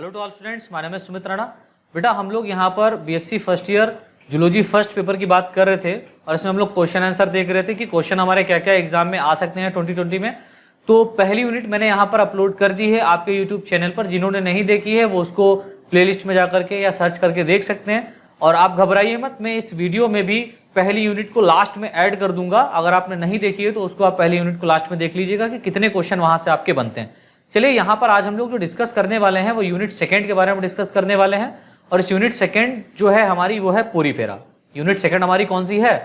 Hello to all students, my name is Sumit Rana. बेटा हम लोग यहाँ पर BSc first year zoology first paper की बात कर रहे थे और इसमें हम लोग क्वेश्चन आंसर देख रहे थे कि क्वेश्चन हमारे क्या क्या एग्जाम में आ सकते हैं 2020 में। तो पहली यूनिट मैंने यहाँ पर अपलोड कर दी है आपके यूट्यूब चैनल पर। जिन्होंने नहीं देखी है वो उसको प्लेलिस्ट में जा करके या सर्च करके देख सकते हैं। और आप घबराइए मत, मैं इस वीडियो में भी पहली यूनिट को लास्ट में ऐड कर दूंगा। अगर आपने नहीं देखी है तो उसको आप पहली यूनिट को लास्ट में देख लीजिएगा कि कितने क्वेश्चन वहां से आपके बनते हैं। चलिए यहाँ पर आज हम लोग जो डिस्कस करने वाले हैं वो यूनिट सेकंड के बारे में डिस्कस करने वाले हैं। और इस यूनिट सेकंड जो है हमारी वो है पोरीफेरा। यूनिट सेकंड हमारी कौन सी है?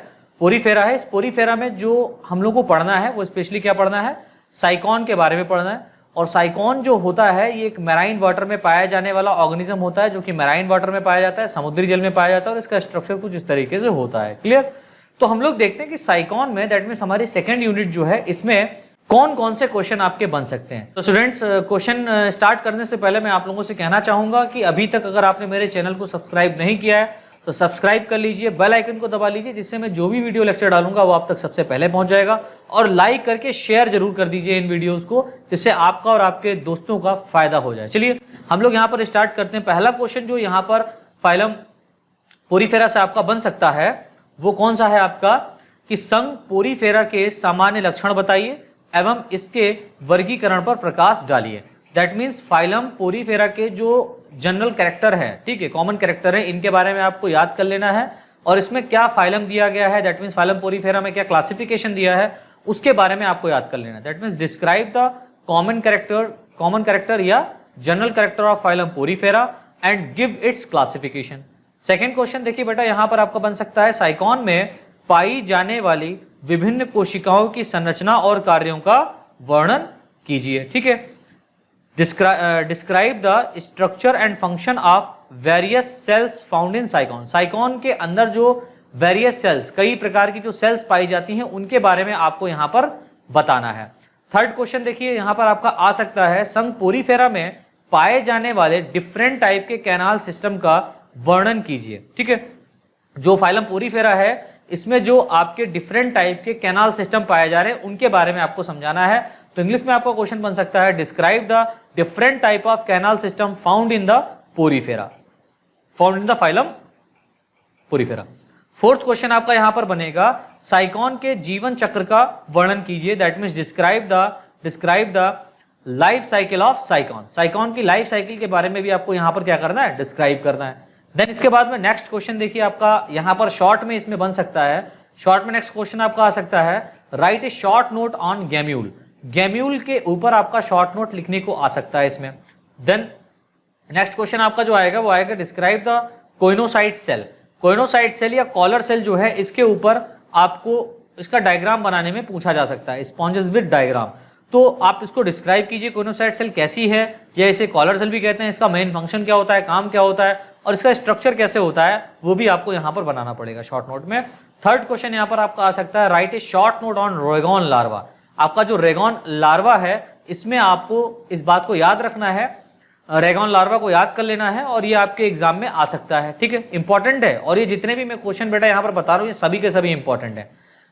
पोरीफेरा है। इस पोरीफेरा में जो हम लोग को पढ़ना है वो स्पेशली क्या पढ़ना है? साइकॉन के बारे में पढ़ना है। और साइकॉन जो होता है ये एक मैराइन वाटर में पाया जाने वाला ऑर्गेनिज्म होता है, जो कि मैराइन वाटर में पाया जाता है, समुद्री जल में पाया जाता है। और इसका स्ट्रक्चर कुछ इस तरीके से होता है। क्लियर? तो हम लोग देखते हैं कि साइकॉन में, दैट मीन्स हमारी सेकेंड यूनिट जो है, इसमें कौन कौन से क्वेश्चन आपके बन सकते हैं। तो स्टूडेंट्स, क्वेश्चन स्टार्ट करने से पहले मैं आप लोगों से कहना चाहूंगा कि अभी तक अगर आपने मेरे चैनल को सब्सक्राइब नहीं किया है तो सब्सक्राइब कर लीजिए, बेल आइकन को दबा लीजिए, जिससे मैं जो भी वीडियो लेक्चर डालूंगा वो आप तक सबसे पहले पहुंच जाएगा। और लाइक करके शेयर जरूर कर दीजिए इन वीडियोस को, जिससे आपका और आपके दोस्तों का फायदा हो जाए। चलिए हम लोग यहाँ पर स्टार्ट करते हैं। पहला क्वेश्चन जो यहाँ पर फाइलम पोरीफेरा से आपका बन सकता है वो कौन सा है आपका? कि संघ पोरीफेरा के सामान्य लक्षण बताइए एवं इसके वर्गीकरण पर प्रकाश डालिए। दैट मीन्स फाइलम पोरीफेरा के जो जनरल कैरेक्टर है, ठीक है, कॉमन कैरेक्टर है, इनके बारे में आपको याद कर लेना है। और इसमें क्या फाइलम दिया गया है, दैट मीन्स फाइलम पोरीफेरा में क्या क्लासिफिकेशन दिया है, उसके बारे में आपको याद कर लेना है। That means describe the common character या general character of phylum Porifera and give its classification. Second question देखिए बेटा, यहां पर आपका बन सकता है साइकॉन में पाई जाने वाली विभिन्न कोशिकाओं की संरचना और कार्यों का वर्णन कीजिए। ठीक है, describe the structure and function of various cells found in साइकॉन। साइकॉन के अंदर जो वेरियस सेल्स, कई प्रकार की जो सेल्स पाई जाती हैं, उनके बारे में आपको यहां पर बताना है। थर्ड क्वेश्चन देखिए यहां पर आपका आ सकता है, संघ पोरीफेरा में पाए जाने वाले डिफरेंट टाइप के कैनाल सिस्टम का वर्णन कीजिए। ठीक है, जो फाइलम पोरीफेरा है इसमें जो आपके डिफरेंट टाइप के कैनाल सिस्टम पाए जा रहे हैं उनके बारे में आपको समझाना है। तो इंग्लिश में आपका क्वेश्चन बन सकता है, describe the different type of canal system found in the Porifera, found in the phylum Porifera. Fourth question आपका यहां पर बनेगा, साइकॉन के जीवन चक्र का वर्णन कीजिए। That means describe the life cycle of साइकॉन। साइकॉन की लाइफ साइकिल के बारे में भी आपको यहां पर क्या करना है? डिस्क्राइब करना है। देन इसके बाद में नेक्स्ट क्वेश्चन देखिए आपका यहां पर शॉर्ट में इसमें बन सकता है। शॉर्ट में नेक्स्ट क्वेश्चन आपका आ सकता है, write a short note on gemmule. Gemmule के ऊपर आपका शॉर्ट नोट लिखने को आ सकता है इसमें। देन नेक्स्ट क्वेश्चन आपका जो आएगा वो आएगा, describe the choanocyte cell. Choanocyte cell या कॉलर सेल जो है, इसके ऊपर आपको इसका डायग्राम बनाने में पूछा जा सकता है, स्पॉन्जेस विद डायग्राम। तो आप इसको डिस्क्राइब कीजिए, कोइनोसाइट सेल कैसी है, या इसे कॉलर सेल भी कहते हैं, इसका मेन फंक्शन क्या होता है, काम क्या होता है, और इसका स्ट्रक्चर कैसे होता है, वो भी आपको यहां पर बनाना पड़ेगा शॉर्ट नोट में। थर्ड क्वेश्चन यहां पर आपका आ सकता है, write a short note on rhagon larva. आपका जो रेगॉन लार्वा है इसमें आपको इस बात को याद रखना है, रेगॉन लार्वा को याद कर लेना है, और ये आपके एग्जाम में आ सकता है। ठीक है, इंपॉर्टेंट है। और ये जितने भी मैं क्वेश्चन बेटा यहां पर बता रहा हूं ये सभी के सभी इंपॉर्टेंट है।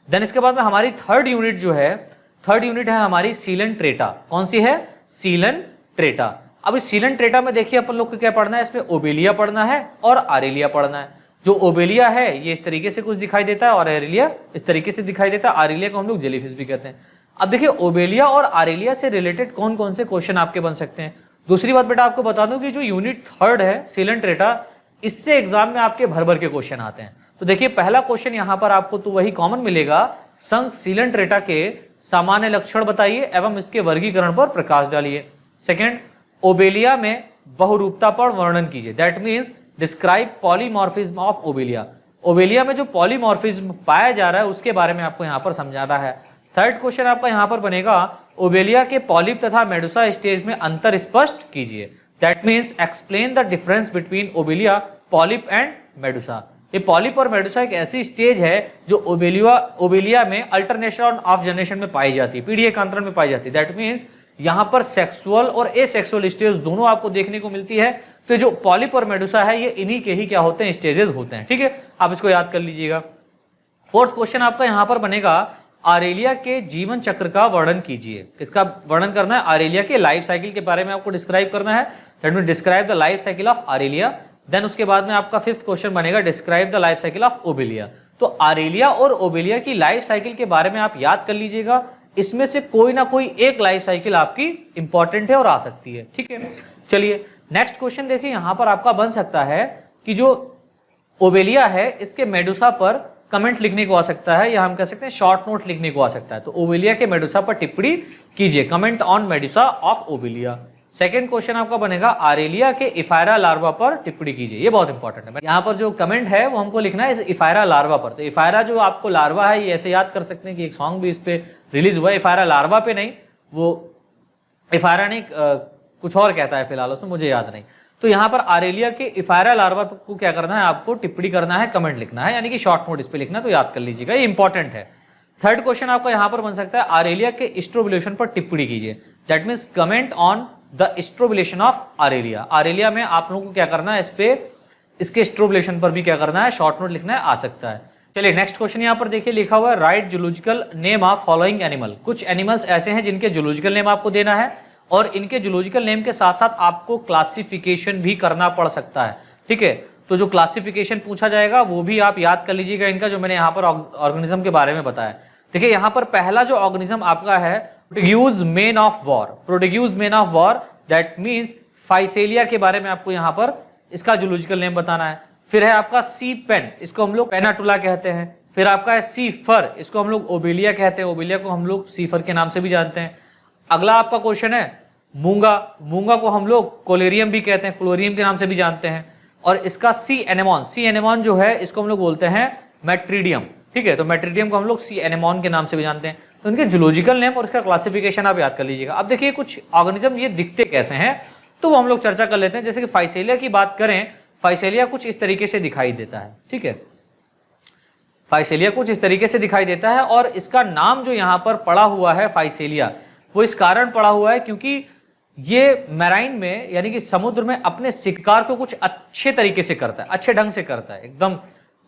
देन इसके बाद में हमारी थर्ड यूनिट जो है, थर्ड यूनिट है हमारी सीलन ट्रेटा। कौन सी है? सीलन ट्रेटा। अब इस सीलन ट्रेटा में देखिए अपन लोग को क्या पढ़ना है, इसमें ओबेलिया पढ़ना है और आरेलिया पढ़ना है। जो ओबेलिया है ये इस तरीके से कुछ दिखाई देता है और आरेलिया इस तरीके से दिखाई देता है। आरेलिया को हम लोग जेलीफिश भी कहते हैं। अब देखिए ओबेलिया और आरेलिया से रिलेटेड कौन कौन से क्वेश्चन आपके बन सकते हैं। दूसरी बात बेटा आपको बता दूं कि जो यूनिट थर्ड है सीलन ट्रेटा, इससे एग्जाम में आपके भर भर के क्वेश्चन आते हैं। तो देखिए पहला क्वेश्चन यहां पर आपको तो वही कॉमन मिलेगा, संघ सीलन ट्रेटा के सामान्य लक्षण बताइए एवं इसके वर्गीकरण पर प्रकाश डालिए। सेकेंड, ओबेलिया में बहुरूपता पर वर्णन कीजिए। That means describe polymorphism of Obelia. Obelia में जो पॉलीमॉर्फिज्म पाया जा रहा है उसके बारे में आपको यहां पर समझाना है। थर्ड क्वेश्चन आपका यहां पर बनेगा, ओबेलिया के पॉलिप तथा मेडुसा स्टेज में अंतर स्पष्ट कीजिए। That means explain the difference between Obelia, polyp and Medusa. ये पॉलिप और मेडुसा एक ऐसी स्टेज है जो ओबेलिया में अल्टरनेशन ऑफ जनरेशन में पाई जाती है, पीढ़ी एकांतरण में पाई जाती है। दैट मीन्स यहां पर सेक्सुअल और एसेक्सुअल स्टेज दोनों आपको देखने को मिलती है। तो जो पॉलिप और मेडुसा है ये इन्हीं के ही क्या होते हैं? स्टेजेस होते हैं। ठीक है, आप इसको याद कर लीजिएगा। फोर्थ क्वेश्चन आपका यहां पर बनेगा, आरेलिया के जीवन चक्र का वर्णन कीजिए। किसका वर्णन करना है? आरेलिया के लाइफ साइकिल के बारे में आपको डिस्क्राइब करना है। That mean describe the life cycle of Aurelia. Then उसके बाद में आपका फिफ्थ क्वेश्चन बनेगा describe the life cycle of Obelia. तो आरेलिया और ओबेलिया की लाइफ साइकिल के बारे में आप याद कर लीजिएगा, इसमें से कोई ना कोई एक लाइफ साइकिल आपकी इंपॉर्टेंट है और आ सकती है, ठीक है। चलिए नेक्स्ट क्वेश्चन देखिए, यहां पर आपका बन सकता है कि जो ओबेलिया है इसके मेडुसा पर कमेंट लिखने को आ सकता है, या हम कह सकते हैं शॉर्ट नोट लिखने को आ सकता है। तो ओबेलिया के मेडुसा पर टिप्पणी कीजिए, comment on Medusa of Obelia. Second question आपका बनेगा आरेलिया के इफायरा लार्वा पर टिप्पणी कीजिए, ये बहुत इंपॉर्टेंट है। यहाँ पर जो कमेंट है वो हमको लिखना है इफायरा लार्वा पर। तो इफायरा जो आपको लार्वा है ये ऐसे याद कर सकते हैं कि एक सॉन्ग भी इस पे रिलीज हुआ है, इफायरा लार्वा पे नहीं, वो इफायरा नहीं कुछ और कहता है फिलहाल उसमें, मुझे याद नहीं। तो यहाँ पर आरेलिया के इफायरा लार्वा को क्या करना है, आपको टिप्पणी करना है, कमेंट लिखना है, यानी कि शॉर्ट नोट इस पे लिखना है, तो याद कर लीजिएगा, ये इंपॉर्टेंट है। थर्ड क्वेश्चन आपका यहाँ पर बन सकता है आरेलिया के स्ट्रोबुलेशन पर टिप्पणी कीजिए, that means comment on the strobilation of Aurelia. Aurelia में आप लोगों को क्या करना है, इस पे इसके स्ट्रोबुलेशन पर भी क्या करना है, शॉर्ट नोट लिखना है, आ सकता है। चलिए नेक्स्ट क्वेश्चन यहाँ पर देखिए, लिखा हुआ है right zoological name of following animal. कुछ एनिमल्स ऐसे हैं जिनके जूलॉजिकल नेम आपको देना है, और इनके जूलॉजिकल नेम के साथ साथ आपको क्लासिफिकेशन भी करना पड़ सकता है, ठीक है। तो जो क्लासिफिकेशन पूछा जाएगा वो भी आप याद कर लीजिएगा इनका, जो मैंने यहाँ पर ऑर्गेनिज्म के बारे में बताया। देखिए यहाँ पर पहला जो ऑर्गेनिज्म आपका है produce main of war. Produce main of war that means Physalia के बारे में आपको यहाँ पर इसका जूलॉजिकल नेम बताना है। फिर है आपका सी पेन, इसको हम लोग पेनाटुला कहते हैं। फिर आपका है सी फर, इसको हम लोग ओबेलिया कहते हैं, ओबेलिया को हम लोग सी फर के नाम से भी जानते हैं। अगला आपका क्वेश्चन है मूंगा, मूंगा को हम लोग कोलेरियम भी कहते हैं, क्लोरियम के नाम से भी जानते हैं। और इसका सी एनेमॉन, सी एनेमॉन जो है इसको हम लोग बोलते हैं मैट्रीडियम, ठीक है। तो मैट्रीडियम को हम लोग सी एनेमॉन के नाम से भी जानते हैं। तो इनके जूलॉजिकल नेम और इसका क्लासिफिकेशन आप याद कर लीजिएगा। अब देखिए कुछ ऑर्गेनिज्म ये दिखते कैसे हैं, तो वो हम लोग चर्चा कर लेते हैं। जैसे कि फाइसेलिया की बात करें, फाइसेलिया कुछ इस तरीके से दिखाई देता है, ठीक है। फाइसेलिया कुछ इस तरीके से दिखाई देता है, और इसका नाम जो यहाँ पर पड़ा हुआ है फाइसेलिया, वो इस कारण पड़ा हुआ है क्योंकि ये मैराइन में यानी कि समुद्र में अपने शिकार को कुछ अच्छे तरीके से करता है, अच्छे ढंग से करता है, एकदम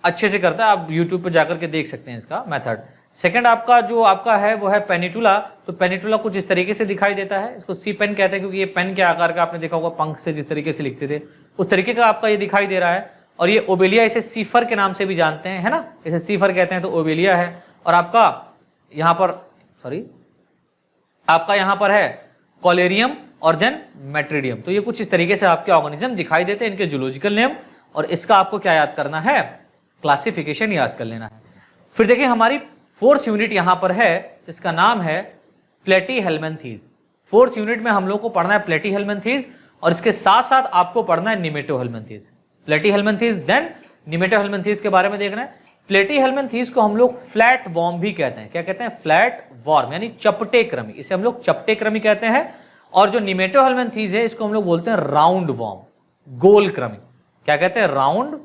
अच्छे से करता है। आप यूट्यूब पर जाकर के देख सकते हैं इसका मेथड। सेकंड आपका जो आपका है वो है पेनिटुला। तो पेनिटुला कुछ इस तरीके से दिखाई देता है, इसको सी पेन कहते हैं क्योंकि ये पेन के आकार का, आपने देखा होगा पंख से जिस तरीके से लिखते थे उस तरीके का आपका ये दिखाई दे रहा है। और ये ओबेलिया, इसे सीफर के नाम से भी जानते हैं, है ना, इसे सीफर कहते हैं, तो ओबेलिया है। और आपका यहाँ पर आपका यहाँ पर है कोलेरियम और देन मैट्रीडियम। तो ये कुछ इस तरीके से आपके ऑर्गेनिज्म दिखाई देते हैं, इनके जूलॉजिकल नेम, और इसका आपको क्या याद करना है, क्लासिफिकेशन याद कर लेना है। फिर देखिए हमारी फोर्थ यूनिट यहां पर है जिसका नाम है प्लेटीहेल्मिन्थीज। फोर्थ यूनिट में हम लोग को पढ़ना है प्लेटीहेल्मिन्थीज, और इसके साथ साथ आपको पढ़ना है निमेटोहेल्मिन्थीज। प्लेटीहेल्मिन्थीज देन निमेटोहेल्मिन्थीज के बारे में देखना है। प्लेटीहेल्मिन्थीज को हम लोग फ्लैट वॉर्म भी कहते हैं। क्या कहते हैं, फ्लैट वॉर्म, यानी चपटे कृमि, इसे हम लोग चपटे कृमि कहते हैं। और जो निमेटोहेल्मिन्थीज है इसको हम लोग बोलते हैं राउंड वॉर्म, गोल कृमि। क्या कहते हैं, राउंड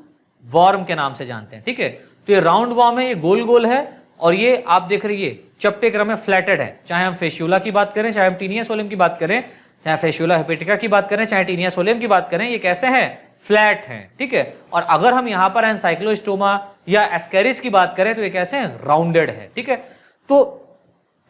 वॉर्म के नाम से जानते हैं, ठीक है। तो ये राउंड वॉर्म है, ये गोल गोल है, और ये आप देख रही है चपटे क्रम में फ्लैटेड है। चाहे हम फेशियोला की बात करें, चाहे हम टीनिया सोलियम की बात करें, चाहे फेशियोला हेपेटिका की बात करें, चाहे टीनिया सोलियम की बात करें, ये कैसे हैं, फ्लैट हैं, ठीक है। और अगर हम यहाँ पर एनसाइक्लोस्टोमा या एस्केरिस की बात करें तो ये कैसे हैं, राउंडेड है, ठीक है। तो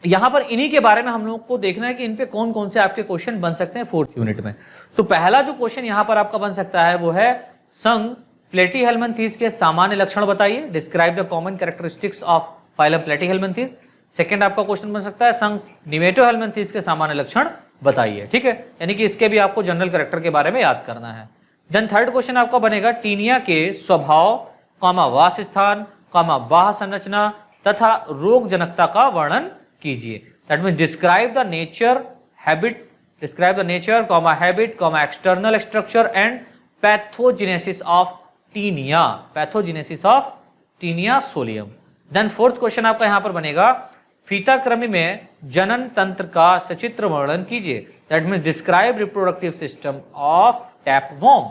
यहां पर इन्हीं के बारे में हम लोग को देखना है कि इन पे कौन कौन से आपके क्वेश्चन बन सकते हैं फोर्थ यूनिट में। तो पहला जो क्वेश्चन यहां पर आपका बन सकता है वो है संघ प्लेटीहेल्मिन्थीज के सामान्य लक्षण बताइए, describe the common characteristics of phylum Platyhelminthes. Second आपका क्वेश्चन बन सकता है संघ निमेटोहेल्मिन्थीज के सामान्य लक्षण बताइए, ठीक है। यानी कि इसके भी आपको जनरल कैरेक्टर के बारे में याद करना है। देन थर्ड क्वेश्चन आपका बनेगा टीनिया के स्वभाव, वास स्थान, बाह्य संरचना तथा रोग जनकता का वर्णन कीजिए। That mean describe the nature, habit, describe the nature, habit, external structure and pathogenesis of taenia, pathogenesis of taenia solium. Then fourth question आपका यहां पर बनेगा फीता कृमि में जनन तंत्र का सचित्र वर्णन कीजिए। That means describe reproductive system of tapeworm,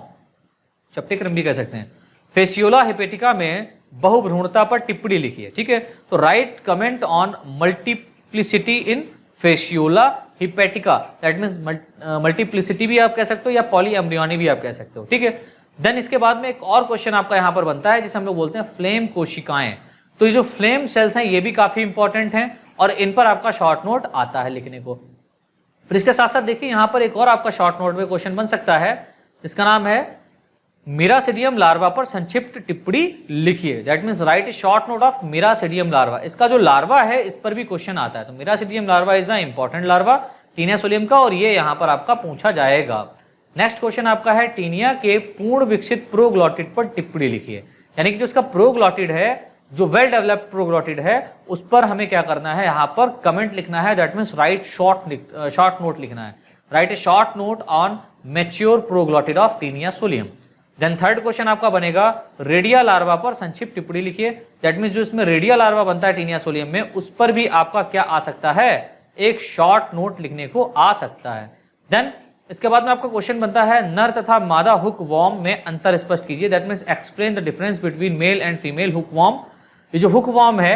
चपटे कृमि भी कह सकते हैं। फेसियोला हेपेटिका में बहुभ्रूणता पर टिप्पणी लिखिए, ठीक है। तो right comment on multiplicity in Fasciola हिपेटिका, that means multiplicity भी आप कह सकते हो या पॉलीएम्ब्रियोनी भी आप कह सकते हो, ठीक है। देन इसके बाद में एक और क्वेश्चन आपका यहां पर बनता है जिसे हम लोग बोलते हैं फ्लेम कोशिकाएं। तो ये जो फ्लेम सेल्स हैं ये भी काफी इंपॉर्टेंट हैं और इन पर आपका शॉर्ट नोट आता है लिखने को। फिर इसके साथ साथ देखिए यहाँ पर एक और आपका शॉर्ट नोट में क्वेश्चन बन सकता है जिसका नाम है मिरासिडियम लार्वा पर संक्षिप्त टिप्पणी लिखिए। That means write a short note of miracidium larva. इसका जो लार्वा है इस पर भी क्वेश्चन आता है, तो miracidium larva is the important larva taenia solium का, और ये यहाँ पर आपका पूछा जाएगा। नेक्स्ट क्वेश्चन आपका है टीनिया के पूर्ण विकसित प्रोग्लॉटिड पर टिप्पणी लिखिए। यानी कि जो इसका प्रोग्लॉटिड है, जो वेल डेवलप्ड प्रोग्लॉटिड है, उस पर हमें क्या करना है, यहाँ पर कमेंट लिखना है। That means write short note लिखना है। Write a short note on mature proglottid of taenia solium. Then third question आपका बनेगा रेडिया लार्वा पर संक्षिप्त टिप्पणी लिखिए। दैट मींस जो इसमें रेडिया लार्वा बनता है टीनिया सोलियम में, उस पर भी आपका क्या आ सकता है, एक शॉर्ट नोट लिखने को आ सकता है। देन इसके बाद में आपका क्वेश्चन बनता है नर तथा मादा हुक वॉर्म में अंतर स्पष्ट कीजिए। That means explain the difference between male and female hook warm. ये जो हुक वॉर्म है,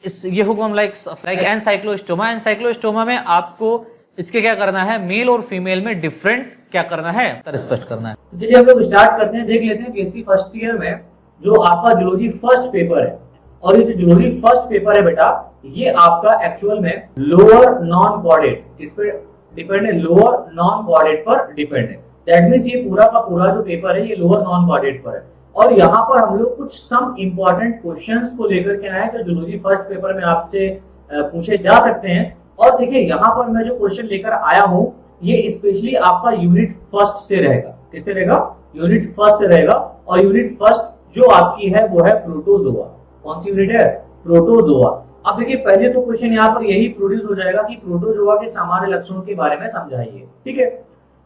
ये hook warm like ancylostoma, ancylostoma में आपको इसके क्या करना है, मेल और फीमेल में डिफरेंट क्या करना है, अंतर स्पष्ट करना है। चलिए हम लोग स्टार्ट करते हैं, देख लेते हैं बीएससी फर्स्ट ईयर में जो आपका जूलॉजी फर्स्ट पेपर है, और ये जो जूलॉजी फर्स्ट पेपर है बेटा, ये आपका एक्चुअल में लोअर नॉन कॉर्डेट इस पर डिपेंड है, लोअर नॉन कॉर्डेट पर डिपेंड है। दैट मींस ये पूरा का पूरा जो पेपर है ये लोअर नॉन कॉर्डेट पर है, और यहाँ पर हम लोग कुछ सम इंपॉर्टेंट क्वेश्चंस को लेकर के आए जो जूलॉजी फर्स्ट पेपर में आपसे पूछे जा सकते हैं। और देखिए यहाँ पर मैं जो क्वेश्चन लेकर आया हूँ ये स्पेशली आपका यूनिट फर्स्ट से रहेगा। किससे रहेगा, यूनिट फर्स्ट से रहेगा। और यूनिट फर्स्ट जो आपकी है वो है प्रोटोजोआ। कौन सी यूनिट है, प्रोटोजोआ। अब देखिए पहले तो क्वेश्चन यहाँ पर यही प्रोड्यूस हो जाएगा कि प्रोटोजोआ के सामान्य लक्षणों के बारे में समझाइए। ठीक है,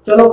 चलो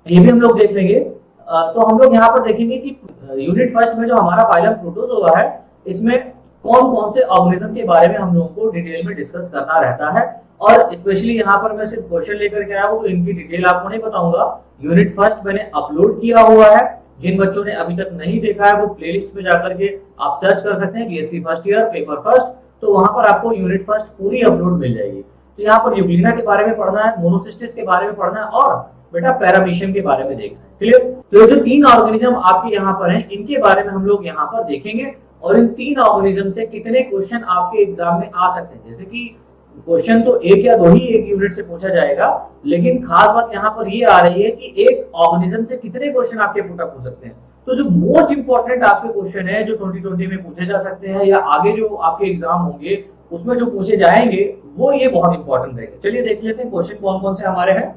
ये भी हम लोग देख लेंगे। तो हम लोग यहाँ पर देखेंगे कि यूनिट फर्स्ट में जो हमारा फाइलम प्रोटोजोआ है, इसमें कौन कौन से ऑर्गेनिज्म के बारे में हम लोगों को डिटेल में डिस्कस करना रहता है। और स्पेशली यहाँ पर मैं सिर्फ क्वेश्चन लेकर के आया हूँ, तो इनकी डिटेल आपको नहीं बताऊंगा। यूनिट फर्स्ट मैंने अपलोड किया हुआ है, जिन बच्चों ने अभी तक नहीं देखा है वो प्लेलिस्ट में जाकर के आप सर्च कर सकते हैं BSc first year paper first, तो वहां पर आपको यूनिट फर्स्ट पूरी अपलोड मिल जाएगी। तो यहाँ पर यूग्लिना के बारे में पढ़ना है, मोनोसिस्टिस के बारे में पढ़ना है, और बेटा पैरामीशियम के बारे में देखना है। क्लियर। तो जो तीन ऑर्गेनिज्म आपके यहाँ पर हैं, इनके बारे में हम लोग यहाँ पर देखेंगे, और इन तीन ऑर्गेनिज्म से कितने क्वेश्चन आपके एग्जाम में आ सकते हैं। जैसे कि क्वेश्चन तो एक या दो ही एक यूनिट से पूछा जाएगा, लेकिन खास बात यहाँ पर ये आ रही है कि एक ऑर्गेनिज्म से कितने क्वेश्चन आपके पुटअप हो सकते हैं। तो जो मोस्ट इंपॉर्टेंट आपके क्वेश्चन है जो 2020 में पूछे जा सकते हैं, या आगे जो आपके एग्जाम होंगे उसमें जो पूछे जाएंगे, वो ये बहुत इंपॉर्टेंट रहेगा। चलिए देख लेते हैं क्वेश्चन कौन कौन से हमारे हैं।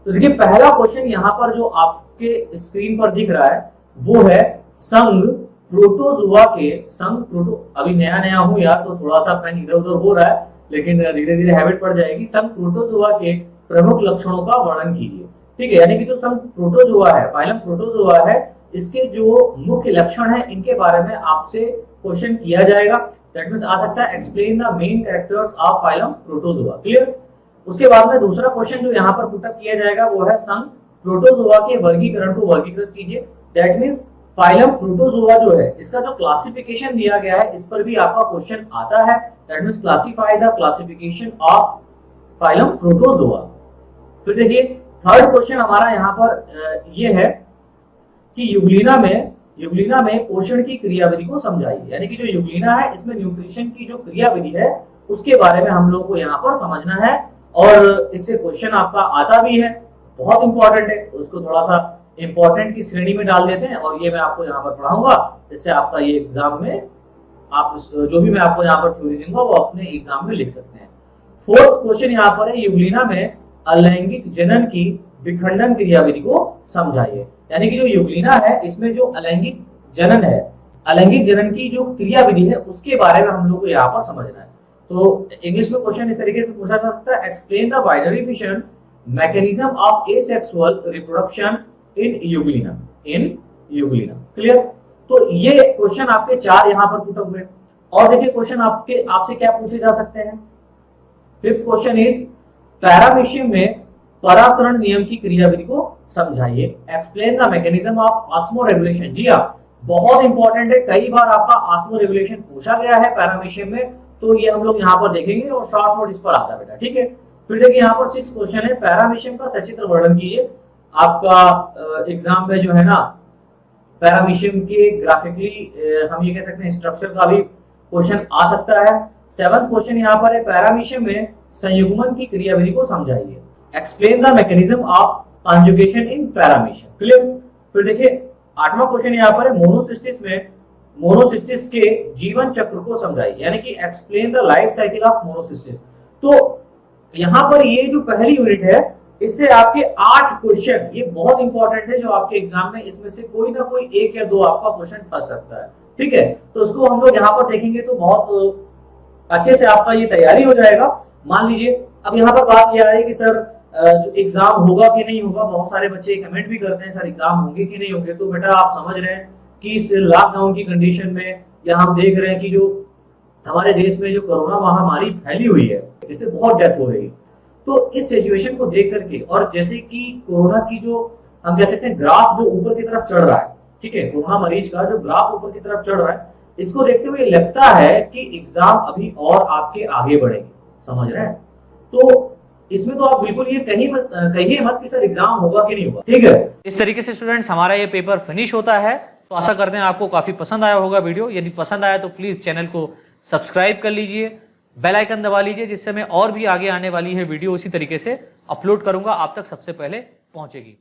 तो देखिए पहला क्वेश्चन यहाँ पर जो आपके स्क्रीन पर दिख रहा है वो है संघ प्रोटोजोआ के अभी नया नया हूं यार, तो थोड़ा सा पेन इधर उधर हो रहा है, लेकिन धीरे धीरे हैबिट पड़ जाएगी। संघ प्रोटोजोआ के प्रमुख लक्षणों का वर्णन कीजिए। ठीक है, यानी कि जो संघ प्रोटोजोआ है, फाइलम प्रोटोजोआ है, इसके जो मुख्य लक्षण है इनके बारे में आपसे क्वेश्चन किया जाएगा। दैट मींस आ सकता है explain the main characters of phylum protozoa. Clear. उसके बाद में दूसरा क्वेश्चन जो यहाँ पर पुटअप किया जाएगा वो है संघ प्रोटोजोआ के वर्गीकरण को वर्गीकृत कीजिए। दैट मींस फाइलम प्रोटोजोआ जो है इसका जो क्लासिफिकेशन दिया गया है इस पर भी आपका क्वेश्चन आता है। That means classify the classification of phylum protozoa. फिर देखिए थर्ड क्वेश्चन हमारा यहाँ पर ये है कि यूग्लिना में पोषण की क्रियाविधि को समझाइए। यानी कि जो यूग्लिना है इसमें न्यूट्रिशन की जो क्रियाविधि है उसके बारे में हम लोग को यहाँ पर समझना है, और इससे क्वेश्चन आपका आता भी है, बहुत इंपॉर्टेंट है। उसको थोड़ा सा इंपॉर्टेंट की श्रेणी में डाल देते हैं, और ये मैं आपको यहाँ पर पढ़ाऊंगा, जिससे आपका ये एग्जाम में आप जो भी मैं आपको यहाँ पर थ्योरी दूंगा वो अपने एग्जाम में लिख सकते हैं। फोर्थ क्वेश्चन यहाँ पर है यूग्लिना में अलैंगिक जनन की विखंडन क्रियाविधि को समझाइए। यानी कि जो यूग्लिना है इसमें जो अलैंगिक जनन है, अलैंगिक जनन की जो क्रियाविधि है उसके बारे में हम लोग को यहाँ पर समझना है। तो इंग्लिश में क्वेश्चन इस तरीके से पूछा जा सकता है, explain the binary fission mechanism of asexual reproduction in Euglena. Clear. तो ये क्वेश्चन आपके चार यहाँ पर पुट हुए। और देखिए क्वेश्चन आपसे क्या पूछे जा सकते हैं। फिफ्थ क्वेश्चन इज पैरामीशियम में परासरण नियम की क्रियाविधि को समझाइए। Explain the mechanism of osmoregulation. जी हाँ, बहुत इंपॉर्टेंट है, कई बार आपका ऑस्मो रेगुलेशन पूछा गया है पैरामीशियम में, तो ये हम लोग यहाँ पर देखेंगे, और शॉर्ट नोट इस पर आता है बेटा। ठीक है। फिर देखिए यहाँ पर 6 क्वेश्चन है, पैरामीशियम का सचित्र वर्णन कीजिए। आपका एग्जाम में जो है ना पैरामीशियम के ग्राफिकली हम ये कह सकते हैं स्ट्रक्चर का भी क्वेश्चन आ सकता है। 7th क्वेश्चन यहाँ पर है, पैरामीशियम में संयुग्मन की क्रियाविधि को समझाइए। Explain the mechanism of conjugation in paramecium. Clear. फिर देखिए 8वां क्वेश्चन यहाँ पर है मोनोसिस्टिस में मोनोसिस्टिस के जीवन चक्र को समझाइए, यानी कि explain the life cycle of Monocystis. तो यहाँ पर ये जो पहली यूनिट है इससे आपके 8 क्वेश्चन, ये बहुत इंपॉर्टेंट है जो आपके एग्जाम में इसमें से कोई ना कोई 1 या 2 आपका क्वेश्चन फंस सकता है। ठीक है, तो उसको हम लोग यहाँ पर देखेंगे तो बहुत अच्छे से आपका ये तैयारी हो जाएगा। मान लीजिए अब यहाँ पर बात यह है कि सर जो एग्जाम होगा कि नहीं होगा, बहुत सारे बच्चे कमेंट भी करते हैं सर एग्जाम होंगे कि नहीं होंगे। तो बेटा आप समझ रहे हैं कि इस लॉकडाउन की कंडीशन में, या हम देख रहे हैं कि जो हमारे देश में जो कोरोना महामारी फैली हुई है जिससे बहुत डेथ हो रही है, तो इस सिचुएशन को देख करके, और जैसे कि कोरोना की जो हम कह सकते हैं ग्राफ जो ऊपर की तरफ चढ़ रहा है, ठीक है, कोरोना मरीज का जो ग्राफ ऊपर की तरफ चढ़ रहा है, इसको देखते हुए लगता है कि एग्जाम अभी और आपके आगे बढ़ेंगे। समझ रहे हैं? तो इसमें तो आप बिल्कुल ये कहिए मत कि सर एग्जाम होगा कि नहीं होगा। ठीक है, इस तरीके से स्टूडेंट्स हमारा ये पेपर फिनिश होता है। तो आशा करते हैं आपको काफी पसंद आया होगा वीडियो। यदि पसंद आया तो प्लीज चैनल को सब्सक्राइब कर लीजिए, बेल आइकन दबा लीजिए, जिससे मैं और भी आगे आने वाली है वीडियो उसी तरीके से अपलोड करूंगा आप तक सबसे पहले पहुंचेगी।